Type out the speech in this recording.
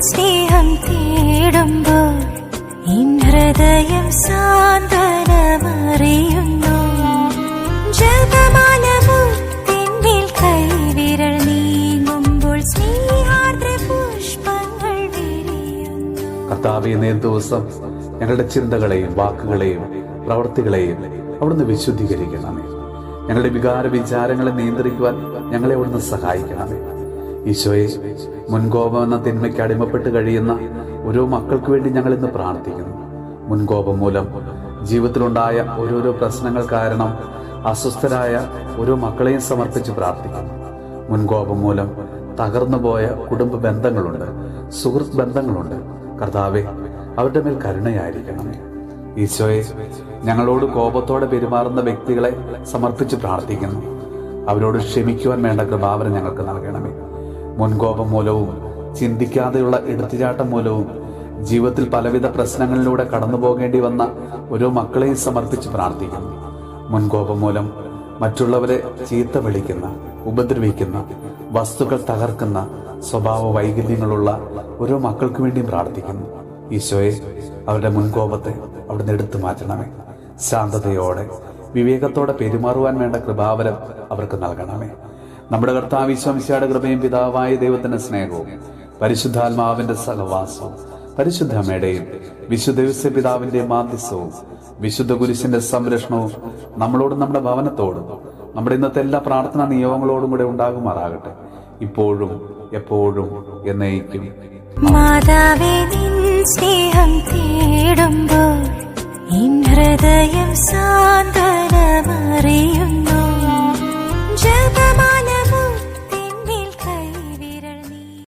സ്നേഹം തേടുമ്പോൾ എൻ ഹൃദയം സാന്ത്വനമറിയുന്നു. ജപമാലമുത്തിന്മേൽ കൈവിരൽ നീങ്ങുമ്പോൾ സ്നേഹാർദ്ര പുഷ്പങ്ങൾ വിരിയുന്നു. കർത്താവേ, ഇന്നേ ദിവസം ഞങ്ങളുടെ ചിന്തകളെയും വാക്കുകളെയും പ്രവൃത്തികളെയും അവിടുന്ന് വിശുദ്ധീകരിക്കണമേ. ഞങ്ങളുടെ വികാര വിചാരങ്ങളെ നിയന്ത്രിക്കുവാൻ ഞങ്ങളെ അവിടുന്ന് സഹായിക്കണമേ. ഈശോയെ, മുൻകോപം എന്ന തിന്മയ്ക്ക് അടിമപ്പെട്ട് കഴിയുന്ന ഓരോ മക്കൾക്ക് വേണ്ടി ഞങ്ങൾ ഇന്ന് പ്രാർത്ഥിക്കുന്നു. മുൻകോപം മൂലം ജീവിതത്തിലുണ്ടായ ഓരോരോ പ്രശ്നങ്ങൾ കാരണം അസ്വസ്ഥരായ ഓരോ മക്കളെയും സമർപ്പിച്ച് പ്രാർത്ഥിക്കുന്നു. മുൻകോപം മൂലം തകർന്നു പോയ കുടുംബ ബന്ധങ്ങളുണ്ട്, സുഹൃത്ത് ബന്ധങ്ങളുണ്ട്. കർത്താവെ, അവരുടെ മേൽ കരുണയായിരിക്കണമേ. ഈശോയെ, ഞങ്ങളോട് കോപത്തോടെ പെരുമാറുന്ന വ്യക്തികളെ സമർപ്പിച്ച് പ്രാർത്ഥിക്കുന്നു. അവരോട് ക്ഷമിക്കുവാൻ വേണ്ട കൃപാവരം ഞങ്ങൾക്ക് നൽകണമേ. മുൻകോപം മൂലവും ചിന്തിക്കാതെയുള്ള എടുത്തുചാട്ടം മൂലവും ജീവിതത്തിൽ പലവിധ പ്രശ്നങ്ങളിലൂടെ കടന്നു പോകേണ്ടി വന്ന ഓരോ മക്കളെയും സമർപ്പിച്ച് പ്രാർത്ഥിക്കുന്നു. മുൻകോപം മൂലം മറ്റുള്ളവരെ ചീത്ത വിളിക്കുന്ന, ഉപദ്രവിക്കുന്ന, വസ്തുക്കൾ തകർക്കുന്ന സ്വഭാവ വൈകല്യങ്ങളുള്ള ഓരോ മക്കൾക്ക് വേണ്ടിയും പ്രാർത്ഥിക്കുന്നു. ഈശോയെ, അവരുടെ മുൻകോപത്തെ അവിടുന്ന് എടുത്തു മാറ്റണമേ. ശാന്തതയോടെ വിവേകത്തോടെ പെരുമാറുവാൻ വേണ്ട കൃപാവരം അവർക്ക് നൽകണമേ. നമ്മുടെ കർത്താവ് ഈശോ മിശിഹായുടെ കൃപയും പിതാവായ ദൈവത്തിന്റെ സ്നേഹവും പരിശുദ്ധാത്മാവിന്റെ സഹവാസവും പരിശുദ്ധ അമ്മയുടെയും വിശുദ്ധ ഔസേപ്പ് പിതാവിന്റെ മാധ്യസ്ഥവും വിശുദ്ധ കുരിശിന്റെ സംരക്ഷണവും നമ്മളോടും നമ്മുടെ ഭവനത്തോടും നമ്മുടെ ഇന്നത്തെ എല്ലാ പ്രാർത്ഥനാ നിയോഗങ്ങളോടും കൂടെ ഉണ്ടാകുമാറാകട്ടെ, ഇപ്പോഴും എപ്പോഴും എന്നേക്കും. മാതാവേ, നിൻ സ്നേഹം തേടുമ്പോൾ എൻ ഹൃദയം സാന്ത്വനമറിയുന്നു.